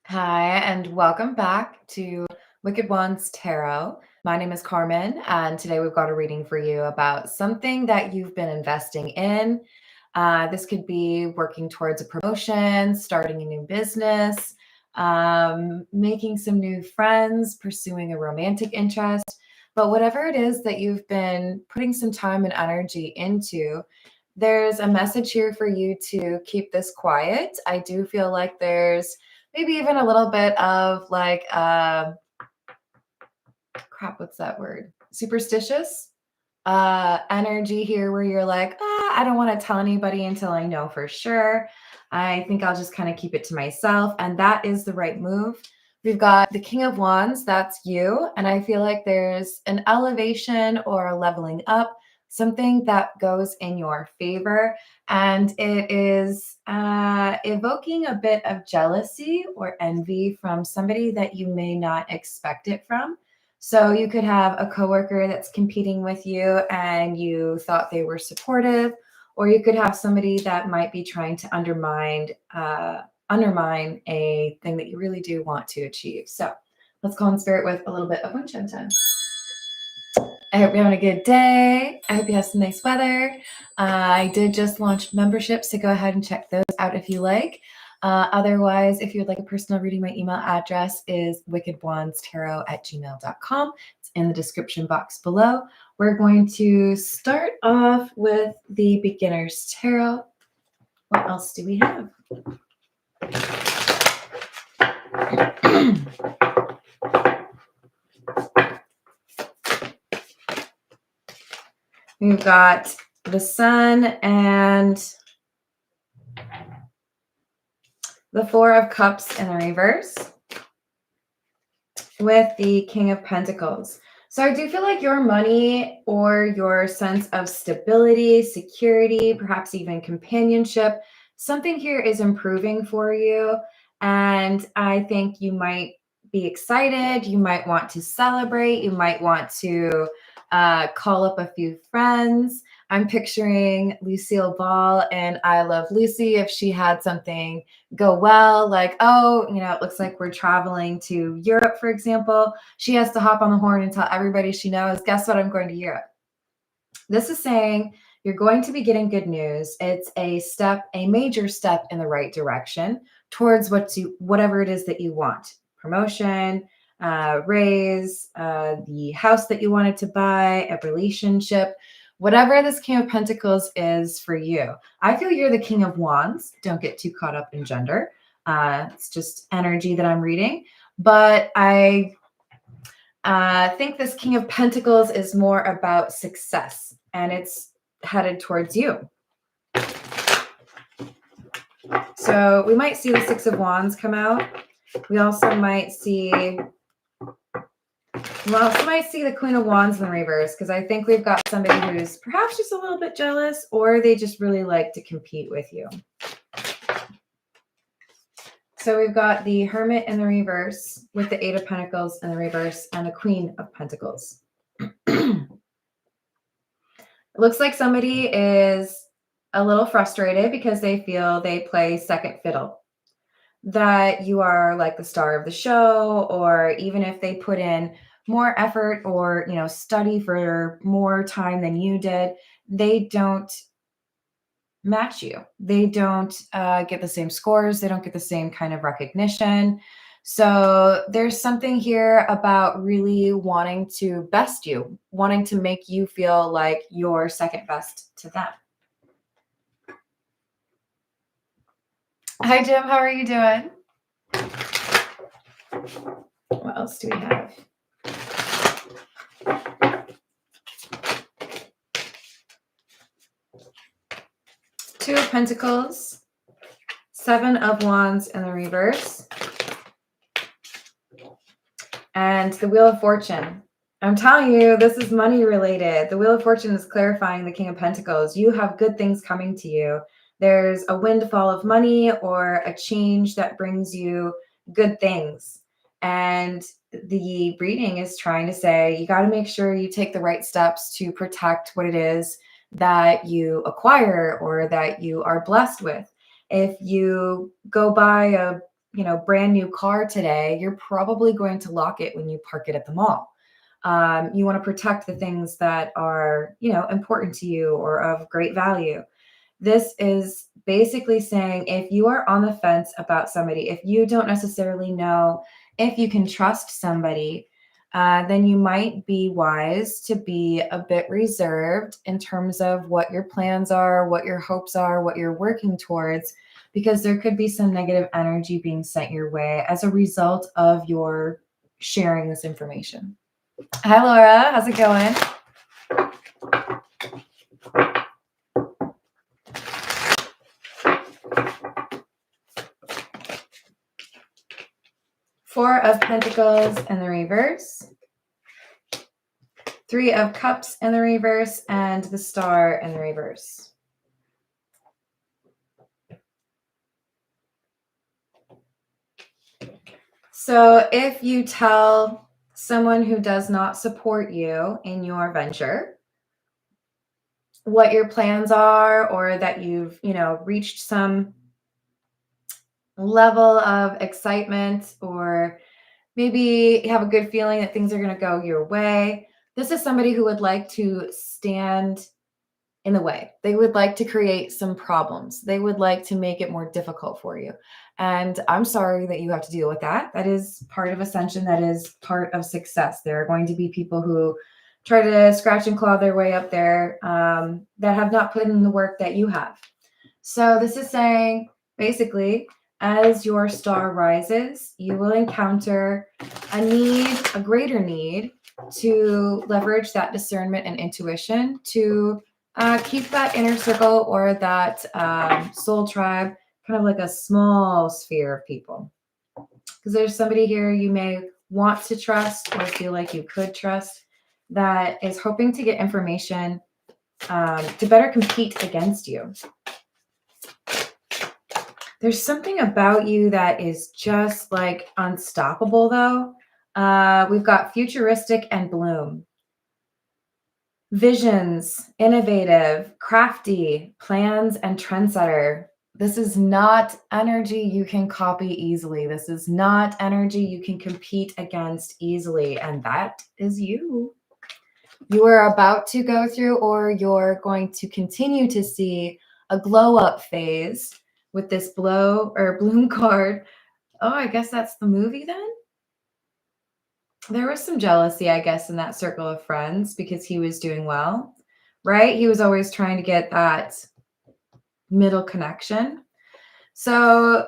Hi, and welcome back to Wicked Ones Tarot. My name is Carmen, and today we've got a reading for you about something that you've been investing in. This could be working towards a promotion, starting a new business, making some new friends, pursuing a romantic interest. But whatever it is that you've been putting some time and energy into, there's a message here for you to keep this quiet. I do feel like there's maybe even a little bit of like crap, what's that word? Superstitious energy here where you're like, I don't want to tell anybody until I know for sure. I think I'll just kind of keep it to myself. And that is the right move. We've got the King of Wands, that's you. And I feel like there's an elevation or a leveling up, something that goes in your favor. And it is evoking a bit of jealousy or envy from somebody that you may not expect it from. So you could have a coworker that's competing with you and you thought they were supportive, or you could have somebody that might be trying to undermine a thing that you really do want to achieve. So let's call in spirit with a little bit of wind chime time. I hope you're having a good day. I hope you have some nice weather. I did just launch memberships, so go ahead and check those out if you like. Otherwise, if you would like a personal reading, my email address is wickedwandstarot@gmail.com. It's in the description box below. We're going to start off with the beginner's tarot. What else do we have? We've got the Sun and the Four of Cups in the reverse with the King of Pentacles. So I do feel like your money or your sense of stability, security, perhaps even companionship, something here is improving for you. And I think you might be excited. You might want to celebrate. You might want to call up a few friends. I'm picturing Lucille Ball and I Love Lucy if she had something go well, like, oh, it looks like we're traveling to Europe, for example. She has to hop on the horn and tell everybody she knows, guess what? I'm going to Europe. This is saying you're going to be getting good news. It's a major step in the right direction towards whatever it is that you want. Promotion, raise, the house that you wanted to buy, a relationship, whatever this King of Pentacles is for you. I feel you're the King of Wands. Don't get too caught up in gender. It's just energy that I'm reading. But I think this King of Pentacles is more about success, and it's headed towards you. So we might see the Six of Wands come out. We also might see the Queen of Wands in the reverse, because I think we've got somebody who's perhaps just a little bit jealous, or they just really like to compete with you. So we've got the Hermit in the reverse with the Eight of Pentacles in the reverse and the Queen of Pentacles. It looks like somebody is a little frustrated because they feel they play second fiddle, that you are like the star of the show, or even if they put in more effort or, study for more time than you did, they don't match you. They don't get the same scores. They don't get the same kind of recognition. So there's something here about really wanting to best you, wanting to make you feel like you're second best to them. Hi, Jim. How are you doing? What else do we have? Two of Pentacles, Seven of Wands in the reverse, and the Wheel of Fortune. I'm telling you, this is money related. The Wheel of Fortune is clarifying the King of Pentacles. You have good things coming to you. There's a windfall of money or a change that brings you good things. And the reading is trying to say, you got to make sure you take the right steps to protect what it is that you acquire or that you are blessed with. If you go buy a brand new car today, you're probably going to lock it when you park it at the mall. You want to protect the things that are, important to you or of great value. This is basically saying if you are on the fence about somebody, if you don't necessarily know if you can trust somebody, then you might be wise to be a bit reserved in terms of what your plans are, what your hopes are, what you're working towards, because there could be some negative energy being sent your way as a result of your sharing this information. Hi, Laura. How's it going? Four of Pentacles in the reverse. Three of Cups in the reverse, and the Star in the reverse. So if you tell someone who does not support you in your venture what your plans are, or that you've, reached some level of excitement, or maybe you have a good feeling that things are going to go your way, this is somebody who would like to stand in the way. They would like to create some problems. They would like to make it more difficult for you. And I'm sorry that you have to deal with that. That is part of ascension. That is part of success. There are going to be people who try to scratch and claw their way up there that have not put in the work that you have. So this is saying, basically, as your star rises, you will encounter a greater need to leverage that discernment and intuition to keep that inner circle or that soul tribe kind of like a small sphere of people. Because there's somebody here you may want to trust or feel like you could trust that is hoping to get information to better compete against you. There's something about you that is just like unstoppable, though. We've got futuristic and bloom. Visions, innovative, crafty, plans, and trendsetter. This is not energy you can copy easily. This is not energy you can compete against easily. And that is you. You are about to go through, or you're going to continue to see, a glow up phase with this bloom card. Oh, I guess that's the movie then? There was some jealousy, I guess, in that circle of friends because he was doing well, right? He was always trying to get that middle connection. So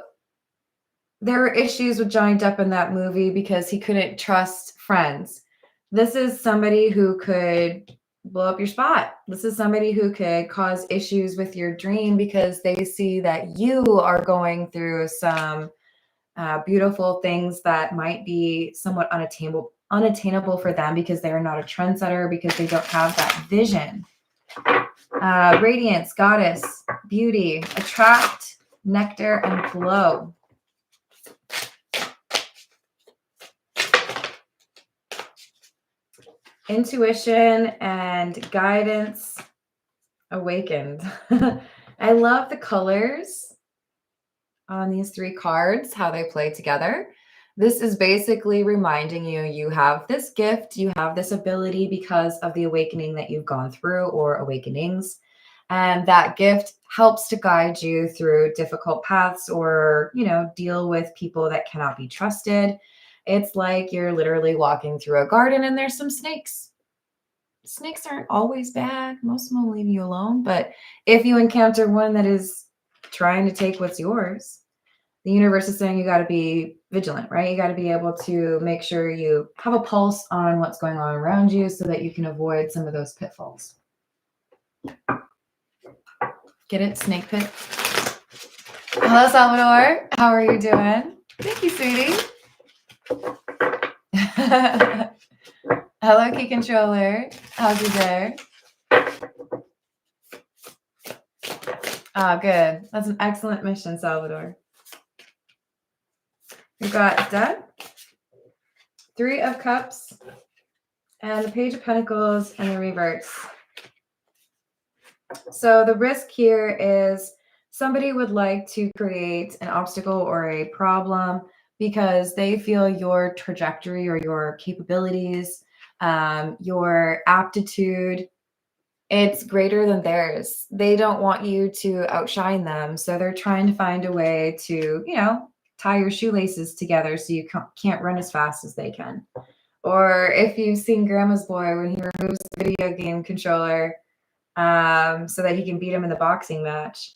there were issues with Johnny Depp in that movie because he couldn't trust friends. This is somebody who could blow up your spot. This is somebody who could cause issues with your dream because they see that you are going through some beautiful things that might be somewhat unattainable for them because they are not a trendsetter, because they don't have that vision. Radiance, goddess, beauty, attract, nectar, and glow. Intuition and guidance awakened. I love the colors on these three cards, how they play together. This is basically reminding you, you have this gift, you have this ability because of the awakening that you've gone through, or awakenings. And that gift helps to guide you through difficult paths, or, deal with people that cannot be trusted. It's like you're literally walking through a garden and there's some snakes. Snakes aren't always bad. Most of them will leave you alone. But if you encounter one that is trying to take what's yours, the universe is saying you got to be vigilant, right? You got to be able to make sure you have a pulse on what's going on around you so that you can avoid some of those pitfalls. Get it? Snake pit. Hello, Salvador. How are you doing? Thank you, sweetie. Hello, Key Controller. How's your day? Oh, good. That's an excellent mission, Salvador. We've got Death, Three of Cups, and the Page of Pentacles in the reverse. So the risk here is Somebody would like to create an obstacle or a problem because they feel your trajectory or your capabilities, your aptitude, it's greater than theirs. They don't want you to outshine them. So they're trying to find a way to, tie your shoelaces together so you can't run as fast as they can. Or if you've seen Grandma's Boy when he removes the video game controller so that he can beat him in the boxing match.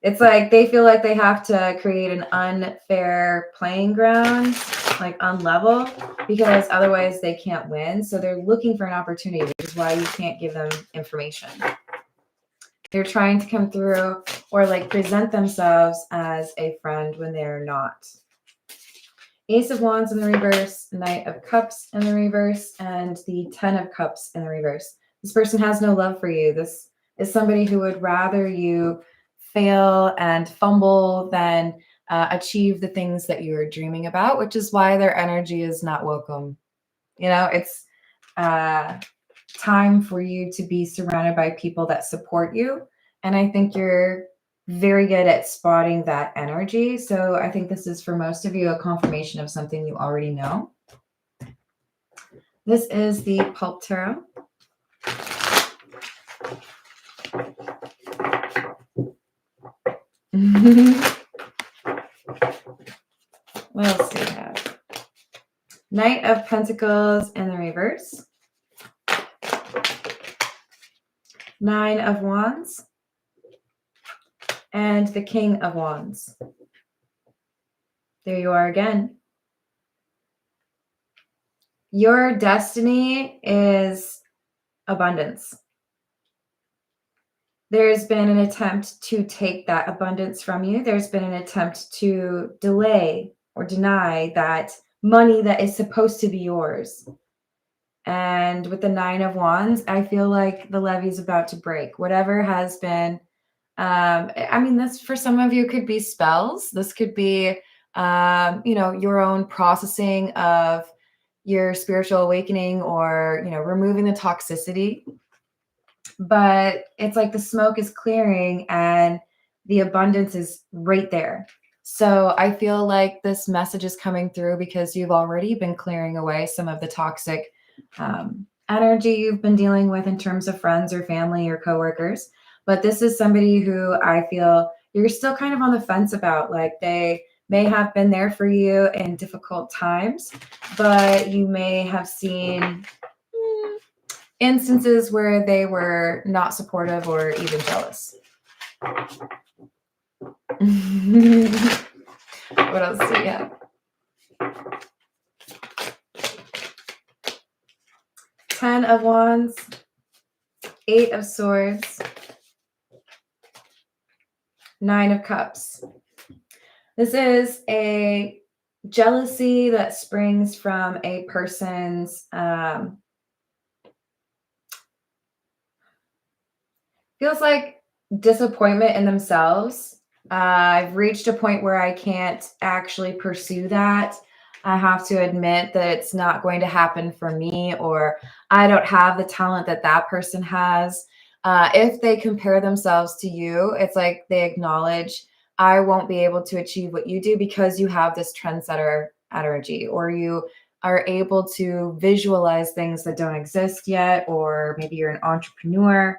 It's like they feel like they have to create an unfair playing ground, like unlevel, because otherwise they can't win. So they're looking for an opportunity, which is why you can't give them information. They're trying to come through or like present themselves as a friend when they're not. Ace of Wands in the reverse, Knight of Cups in the reverse, and the 10 of Cups in the reverse. This person has no love for you. This is somebody who would rather you fail and fumble than achieve the things that you are dreaming about, which is why their energy is not welcome. It's time for you to be surrounded by people that support you. And I think you're very good at spotting that energy. So I think this is for most of you a confirmation of something you already know. This is the Pulp Tarot. What else do we have? Knight of Pentacles in the reverse. 9 of Wands. And the King of Wands. There you are again. Your destiny is abundance. There's been an attempt to take that abundance from you. There's been an attempt to delay or deny that money that is supposed to be yours. And with the 9 of Wands, I feel like the levee's about to break. Whatever has been, this for some of you could be spells. This could be, your own processing of your spiritual awakening or, removing the toxicity. But it's like the smoke is clearing and the abundance is right there. So I feel like this message is coming through because you've already been clearing away some of the toxic energy you've been dealing with in terms of friends or family or coworkers. But this is somebody who I feel you're still kind of on the fence about. Like they may have been there for you in difficult times, but you may have seen instances where they were not supportive or even jealous. What else do we have? 10 of Wands, 8 of Swords, 9 of Cups. This is a jealousy that springs from a person's feels like disappointment in themselves. I've reached a point where I can't actually pursue that. I have to admit that it's not going to happen for me, or I don't have the talent that that person has. If they compare themselves to you, it's like they acknowledge, I won't be able to achieve what you do because you have this trendsetter energy, or you are able to visualize things that don't exist yet, or maybe you're an entrepreneur.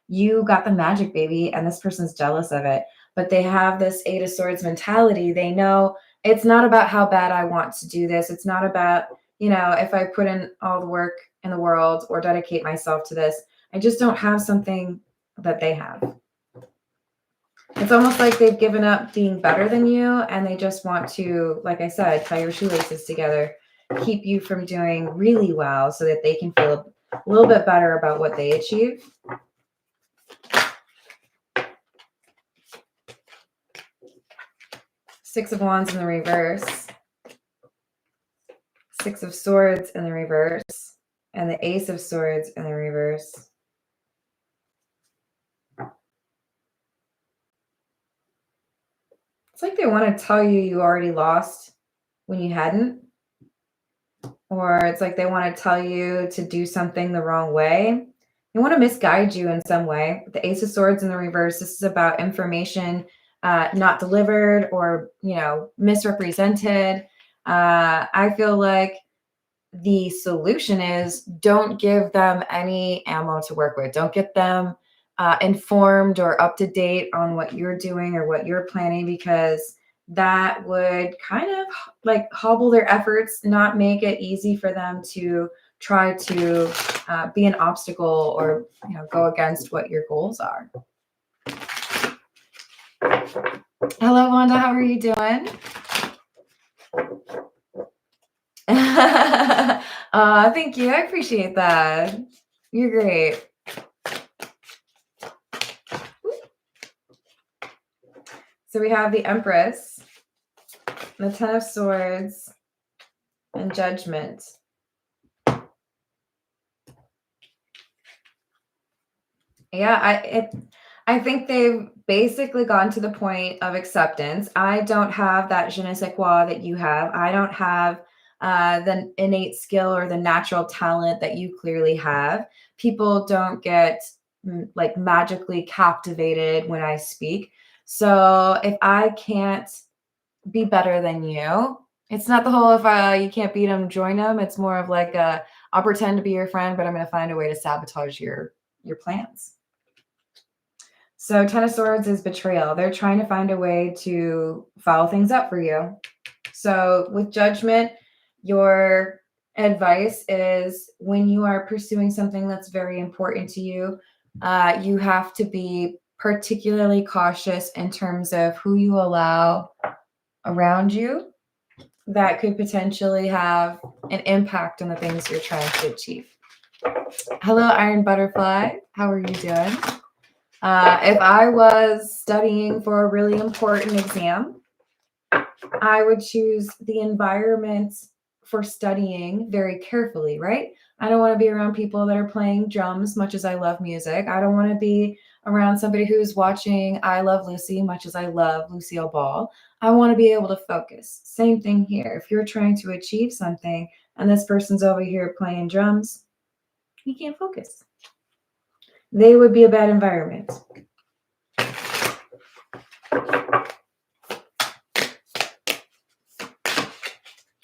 You got the magic, baby, and this person's jealous of it. But they have this 8 of Swords mentality. They know it's not about how bad I want to do this. It's not about, if I put in all the work in the world or dedicate myself to this, I just don't have something that they have. It's almost like they've given up being better than you, and they just want to, like I said, tie your shoelaces together, keep you from doing really well so that they can feel a little bit better about what they achieve. Six of Wands in the reverse, 6 of Swords in the reverse, and the Ace of Swords in the reverse. It's like they want to tell you already lost when you hadn't. Or it's like they want to tell you to do something the wrong way. They want to misguide you in some way. The Ace of Swords in the reverse, this is about information not delivered or, misrepresented. I feel like the solution is don't give them any ammo to work with. Don't get them informed or up to date on what you're doing or what you're planning, because that would kind of like hobble their efforts, not make it easy for them to try to be an obstacle or go against what your goals are. Hello, Wanda. How are you doing? Thank you. I appreciate that. You're great. So we have the Empress, the Ten of Swords, and Judgment. Yeah, I think they've basically gotten to the point of acceptance. I don't have that je ne sais quoi that you have. I don't have the innate skill or the natural talent that you clearly have. People don't get like magically captivated when I speak. So if I can't be better than you, it's not the whole if you can't beat them, join them. It's more of like I'll pretend to be your friend, but I'm going to find a way to sabotage your plans. So Ten of Swords is betrayal. They're trying to find a way to foul things up for you. So with Judgment, your advice is when you are pursuing something that's very important to you, you have to be particularly cautious in terms of who you allow around you that could potentially have an impact on the things you're trying to achieve. Hello, Iron Butterfly. How are you doing? If I was studying for a really important exam, I would choose the environment for studying very carefully, right? I don't want to be around people that are playing drums, much as I love music. I don't want to be around somebody who's watching I Love Lucy, much as I love Lucille Ball. I want to be able to focus. Same thing here. If you're trying to achieve something and this person's over here playing drums, you can't focus. They would be a bad environment.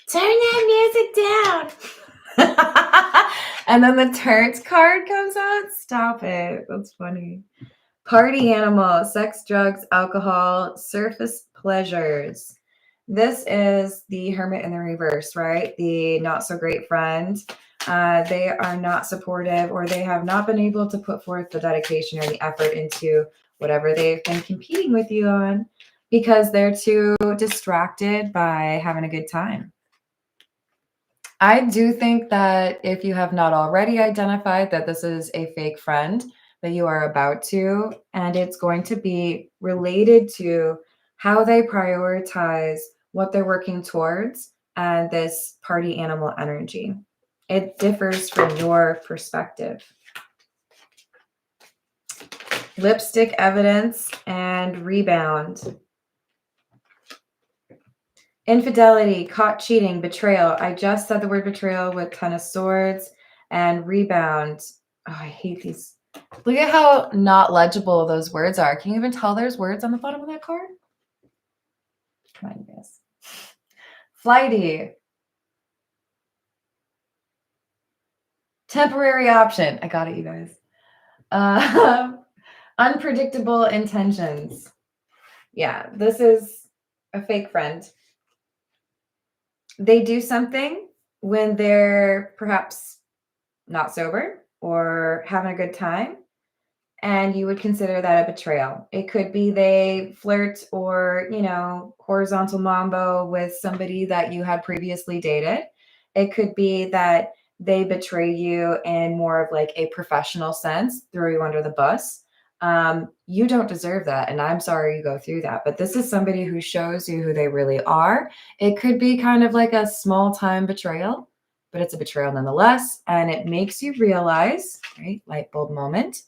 Turn that music down. And then the Turns card comes out. Stop it. That's funny. Party animal, sex, drugs, alcohol, surface pleasures. This is the Hermit in the reverse, right? The not so great friend. They are not supportive, or they have not been able to put forth the dedication or the effort into whatever they've been competing with you on because they're too distracted by having a good time. I do think that if you have not already identified that this is a fake friend that you are about to, and it's going to be related to how they prioritize what they're working towards and this party animal energy. It differs from your perspective. Lipstick evidence and rebound. Infidelity, caught cheating, betrayal. I just said the word betrayal with Ten of Swords and rebound. Oh, I hate these. Look at how not legible those words are. Can you even tell there's words on the bottom of that card? Come on, you guys. Flighty. Temporary option. I got it, you guys. Unpredictable intentions. Yeah, this is a fake friend. They do something when they're perhaps not sober or having a good time, and you would consider that a betrayal. It could be they flirt or, horizontal mambo with somebody that you had previously dated. It could be that they betray you in more of like a professional sense, throw you under the bus. You don't deserve that, and I'm sorry you go through that, but this is somebody who shows you who they really are. It could be kind of like a small time betrayal, but it's a betrayal nonetheless, and it makes you realize, right, light bulb moment,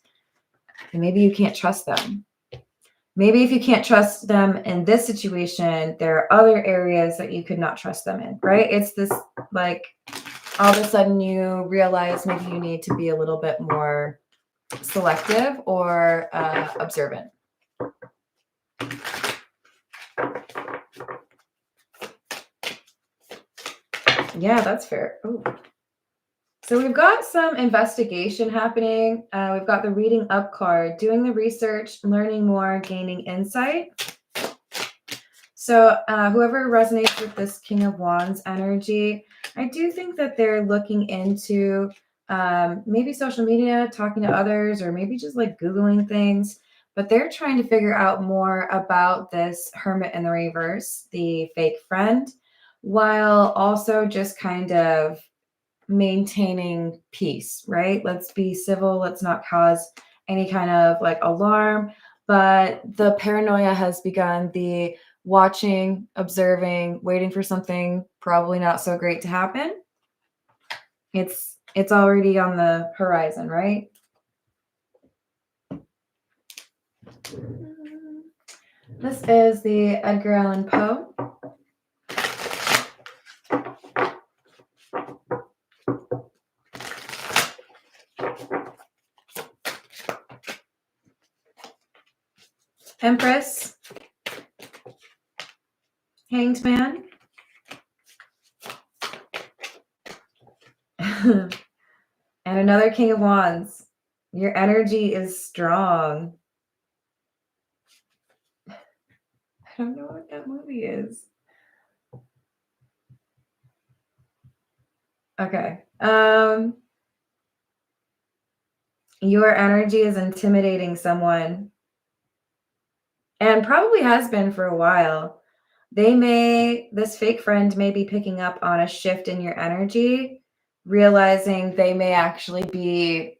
and maybe you can't trust them. Maybe if you can't trust them in this situation, there are other areas that you could not trust them in, right? It's this like all of a sudden you realize maybe you need to be a little bit more selective or observant. Yeah, that's fair. Ooh. So we've got some investigation happening. We've got the reading up card, doing the research, learning more, gaining insight. So whoever resonates with this King of Wands energy, I do think that they're looking into maybe social media, talking to others, or maybe just like Googling things. But they're trying to figure out more about this Hermit in the reverse, the fake friend, while also just kind of maintaining peace, right? Let's be civil. Let's not cause any kind of like alarm. But the paranoia has begun, the watching, observing, waiting for something probably not so great to happen. It's already on the horizon, right? This is the Edgar Allan Poe. Empress, Hanged Man, and another King of Wands. Your energy is strong. I don't know what that movie is. Okay. Your energy is intimidating someone and probably has been for a while. This fake friend may be picking up on a shift in your energy, realizing they may actually be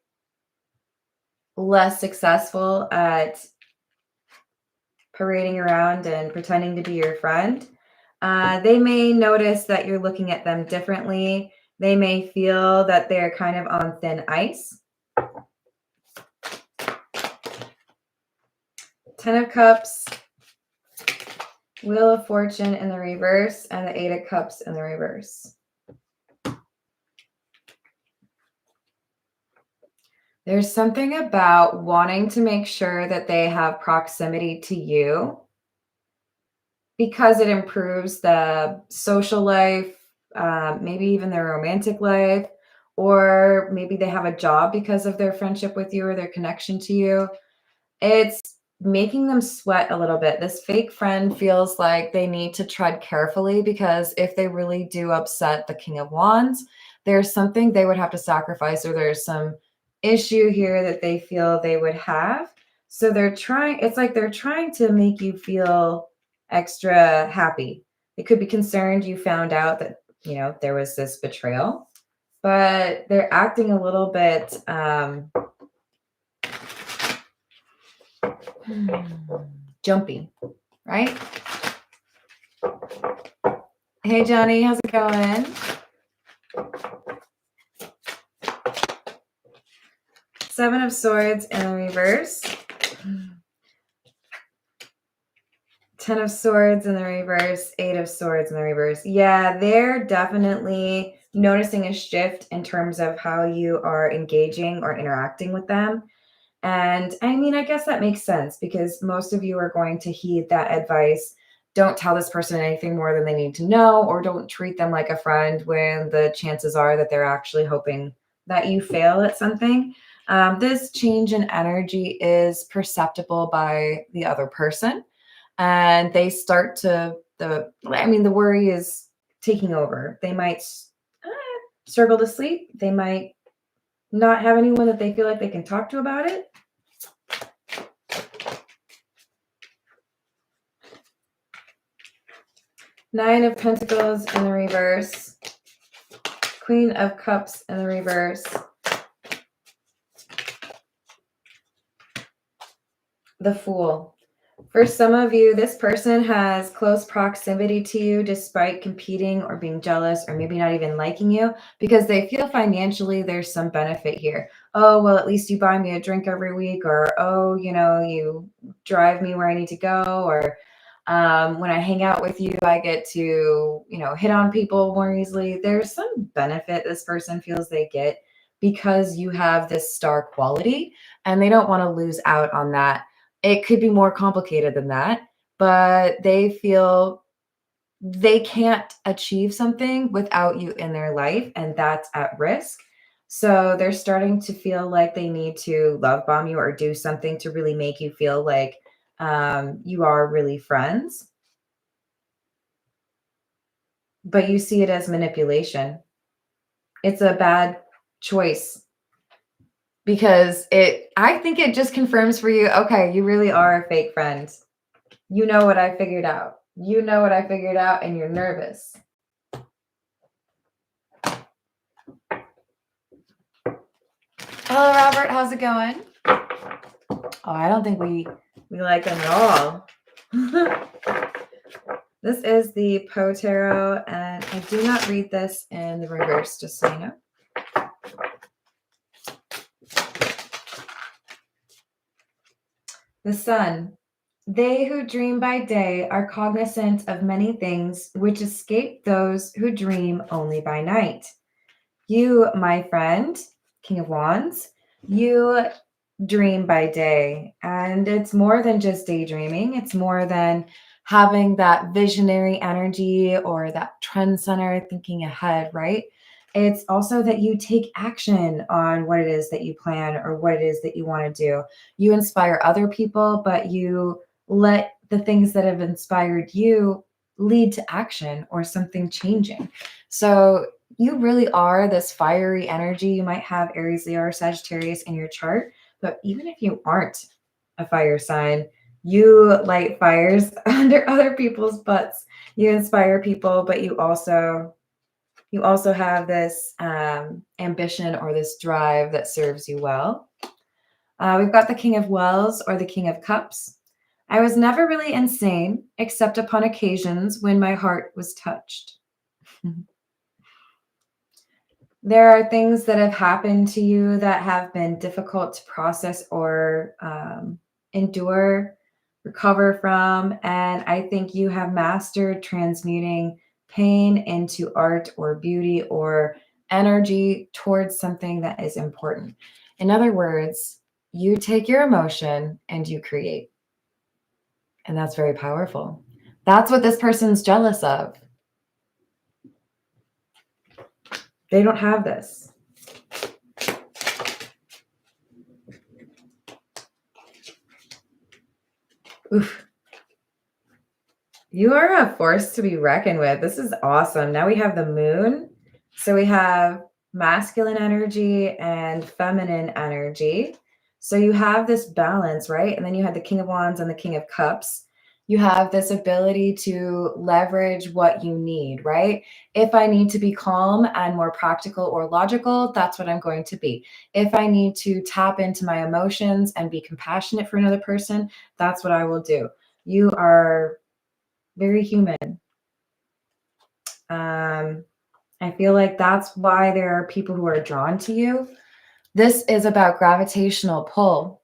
less successful at parading around and pretending to be your friend. They may notice that you're looking at them differently. They may feel that they're kind of on thin ice. 10 of Cups, Wheel of Fortune in the reverse, and the 8 of Cups in the reverse. There's something about wanting to make sure that they have proximity to you because it improves the social life, maybe even their romantic life, or maybe they have a job because of their friendship with you or their connection to you. It's making them sweat a little bit. This fake friend feels like they need to tread carefully because if they really do upset the King of Wands, there's something they would have to sacrifice, or there's some issue here that they feel they would have. So it's like they're trying to make you feel extra happy. They could be concerned you found out that, there was this betrayal, but they're acting a little bit, jumpy, right? Hey, Johnny, how's it going? Seven of Swords in the reverse. 10 of Swords in the reverse, 8 of Swords in the reverse. Yeah, they're definitely noticing a shift in terms of how you are engaging or interacting with them. And I mean, I guess that makes sense because most of you are going to heed that advice. Don't tell this person anything more than they need to know, or don't treat them like a friend when the chances are that they're actually hoping that you fail at something. This change in energy is perceptible by the other person, and they start the worry is taking over. They might struggle to sleep. They might not have anyone that they feel like they can talk to about it. Nine of Pentacles in the reverse. Queen of Cups in the reverse. The Fool. For some of you, this person has close proximity to you despite competing or being jealous or maybe not even liking you because they feel financially there's some benefit here. Oh, well, at least you buy me a drink every week, or, oh, you drive me where I need to go, or when I hang out with you, I get to, hit on people more easily. There's some benefit this person feels they get because you have this star quality, and they don't want to lose out on that. It could be more complicated than that, but they feel they can't achieve something without you in their life, and that's at risk. So they're starting to feel like they need to love bomb you or do something to really make you feel like you are really friends, but you see it as manipulation. It's a bad choice because I think it just confirms for you, okay, you really are a fake friend. You know what I figured out. You know what I figured out, and you're nervous. Hello, Robert. How's it going? Oh, I don't think we like them at all. This is the Poe Tarot, and I do not read this in the reverse, just so you know. The Sun. They who dream by day are cognizant of many things which escape those who dream only by night. You, my friend, King of Wands, you dream by day, and it's more than just daydreaming. It's more than having that visionary energy or that trend center thinking ahead, right? It's also that you take action on what it is that you plan or what it is that you want to do. You inspire other people, but you let the things that have inspired you lead to action or something changing. So you really are this fiery energy. You might have Aries, Leo, or Sagittarius in your chart, but even if you aren't a fire sign, you light fires under other people's butts. You inspire people, but you also have this ambition or this drive that serves you well. We've got the King of Wells or the King of Cups. I was never really insane, except upon occasions when my heart was touched. There are things that have happened to you that have been difficult to process or endure, recover from. And I think you have mastered transmuting pain into art or beauty or energy towards something that is important. In other words, you take your emotion and you create. And that's very powerful. That's what this person's jealous of. They don't have this. Oof. You are a force to be reckoned with. This is awesome. Now we have the moon. So we have masculine energy and feminine energy. So you have this balance, right? And then you have the King of Wands and the King of Cups. You have this ability to leverage what you need, right? If I need to be calm and more practical or logical, that's what I'm going to be. If I need to tap into my emotions and be compassionate for another person, that's what I will do. You are very human. I feel like that's why there are people who are drawn to you. This is about gravitational pull.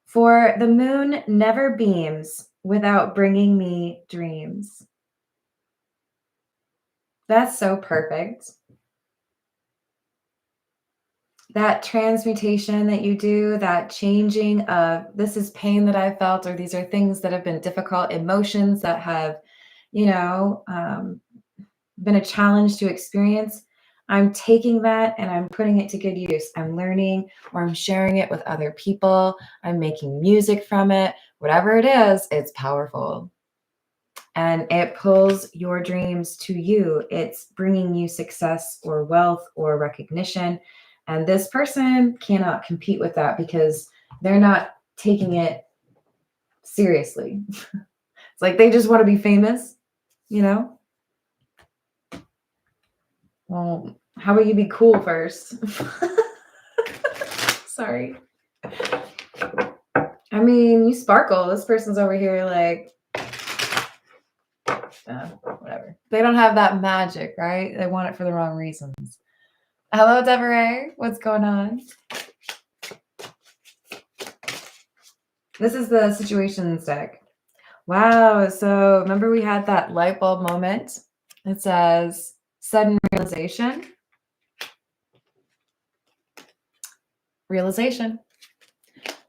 For the moon never beams without bringing me dreams. That's so perfect. That transmutation that you do, that changing of this is pain that I felt, or these are things that have been difficult, emotions that have, been a challenge to experience. I'm taking that and I'm putting it to good use. I'm learning or I'm sharing it with other people. I'm making music from it. Whatever it is, it's powerful. And it pulls your dreams to you. It's bringing you success or wealth or recognition. And this person cannot compete with that because they're not taking it seriously. It's like they just want to be famous, you know? Well, how about you be cool first? Sorry. I mean, you sparkle. This person's over here like, whatever. They don't have that magic, right? They want it for the wrong reasons. Hello, Deborah. What's going on? This is the situations deck. Wow. So remember we had that light bulb moment. It says sudden realization. Realization.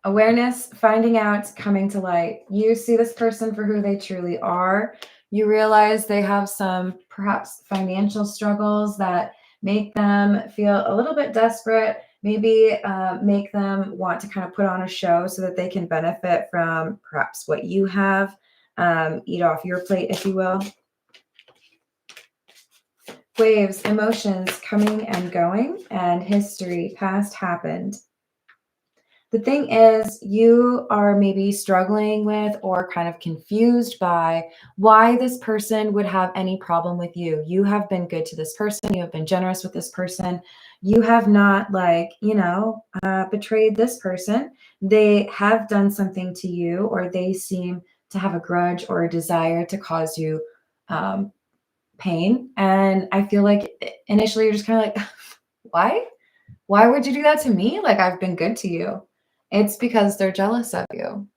Awareness, finding out, coming to light. You see this person for who they truly are. You realize they have some perhaps financial struggles that make them feel a little bit desperate, maybe make them want to kind of put on a show so that they can benefit from perhaps what you have, eat off your plate, if you will. Waves, emotions coming and going, and history, past happened. The thing is, you are maybe struggling with or kind of confused by why this person would have any problem with you. You have been good to this person. You have been generous with this person. You have not, like, betrayed this person. They have done something to you, or they seem to have a grudge or a desire to cause you pain. And I feel like initially you're just kind of like, why? Why would you do that to me? Like, I've been good to you. It's because they're jealous of you.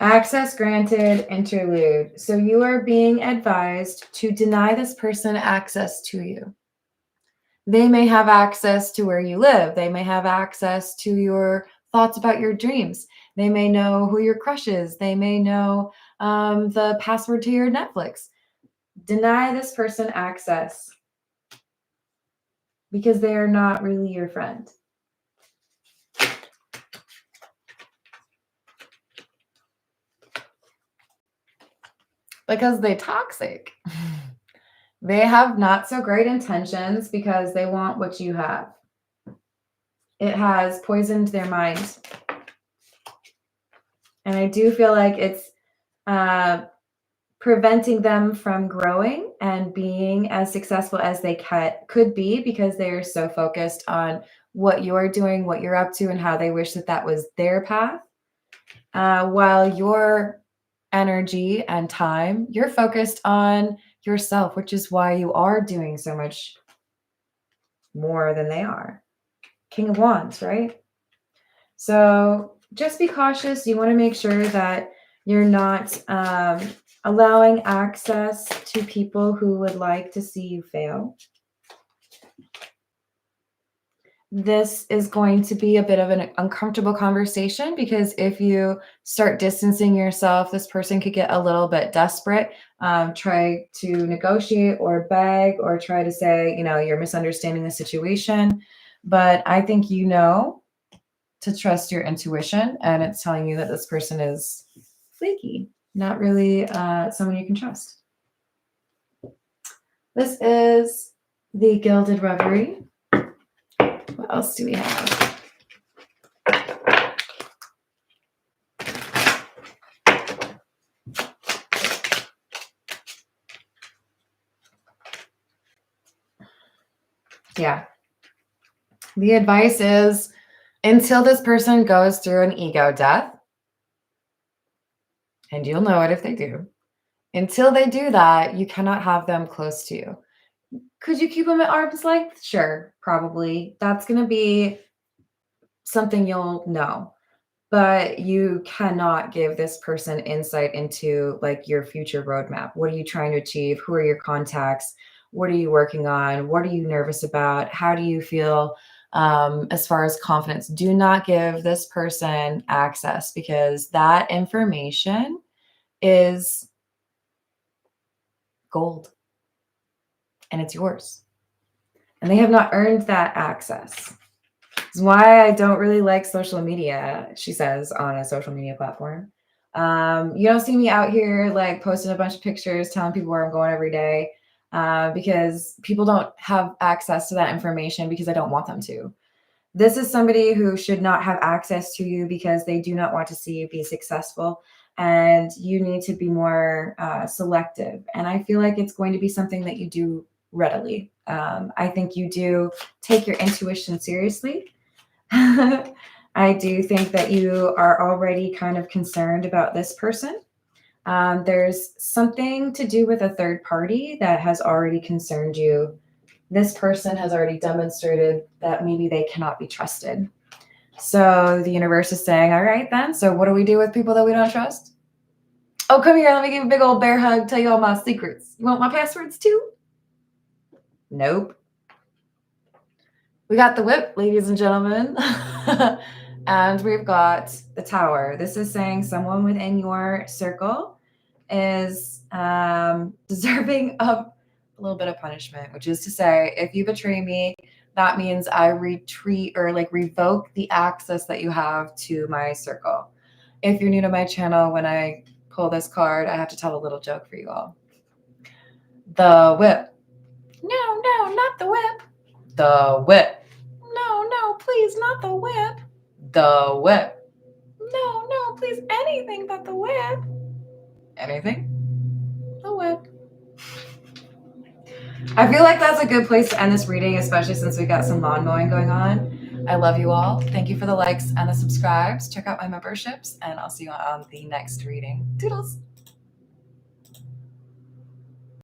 Access granted, interlude. So you are being advised to deny this person access to you. They may have access to where you live. They may have access to your thoughts about your dreams. They may know who your crush is. They may know the password to your Netflix. Deny this person access because they are not really your friend. Because they're toxic. They have not so great intentions because they want what you have. It has poisoned their mind. And I do feel like it's preventing them from growing and being as successful as they could be because they are so focused on what you're doing, what you're up to, and how they wish that that was their path. While your energy and time, you're focused on yourself, which is why you are doing so much more than they are. King of Wands, right? So just be cautious. You want to make sure that you're not allowing access to people who would like to see you fail. This is going to be a bit of an uncomfortable conversation because if you start distancing yourself, this person could get a little bit desperate, try to negotiate or beg or try to say, you're misunderstanding the situation. But I think to trust your intuition, and it's telling you that this person is flaky, not really someone you can trust. This is the Gilded Reverie. What else do we have? Yeah. The advice is until this person goes through an ego death, and you'll know it if they do, until they do that, you cannot have them close to you. Could you keep them at arm's length? Sure, probably. That's going to be something you'll know. But you cannot give this person insight into like your future roadmap. What are you trying to achieve? Who are your contacts? What are you working on? What are you nervous about? How do you feel as far as confidence? Do not give this person access because that information is gold and it's yours. And they have not earned that access. This is why I don't really like social media, she says on a social media platform. You don't see me out here like posting a bunch of pictures, telling people where I'm going every day because people don't have access to that information because I don't want them to. This is somebody who should not have access to you because they do not want to see you be successful. And you need to be more selective. And I feel like it's going to be something that you do readily. I think you do take your intuition seriously. I do think that you are already kind of concerned about this person. There's something to do with a third party that has already concerned you. This person has already demonstrated that maybe they cannot be trusted. So the universe is saying, all right, then. So what do we do with people that we don't trust? Oh, come here. Let me give you a big old bear hug. Tell you all my secrets. You want my passwords too? Nope. We got the whip, ladies and gentlemen. And we've got the Tower. This is saying someone within your circle is deserving of a little bit of punishment, which is to say, if you betray me, that means I retreat or like revoke the access that you have to my circle. If you're new to my channel, when I pull this card, I have to tell a little joke for you all. The whip. No, no, not the whip. The whip. No, no, please, not the whip. The whip. No, no, please, anything but the whip. Anything? The whip. I feel like that's a good place to end this reading, especially since we got some lawn mowing going on. I love you all. Thank you for the likes and the subscribes. Check out my memberships, and I'll see you on the next reading. Toodles.